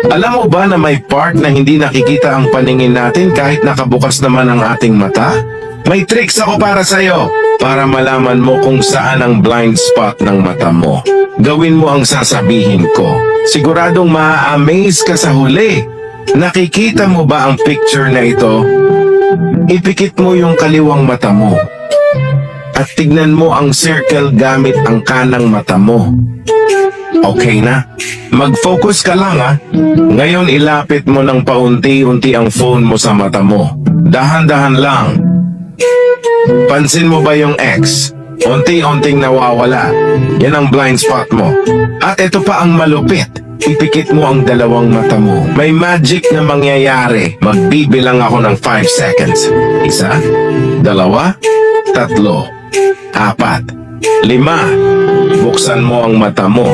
Alam mo ba na may part na hindi nakikita ang paningin natin kahit nakabukas naman ang ating mata? May tricks ako para sa'yo, para malaman mo kung saan ang blind spot ng mata mo. Gawin mo ang sasabihin ko. Siguradong ma-amaze ka sa huli. Nakikita mo ba ang picture na ito? Ipikit mo yung kaliwang mata mo. At tignan mo ang circle gamit ang kanang mata mo. Okay na? Mag-focus ka lang ha. Ngayon ilapit mo ng paunti-unti ang phone mo sa mata mo. Dahan-dahan lang. Pansin mo ba yung X? Unti-unting nawawala. Yan ang blind spot mo. At ito pa ang malupit. Ipikit mo ang dalawang mata mo. May magic na mangyayari. Magbibilang ako ng 5 seconds. 1, 2, 3, 4, 5. Buksan mo ang mata mo.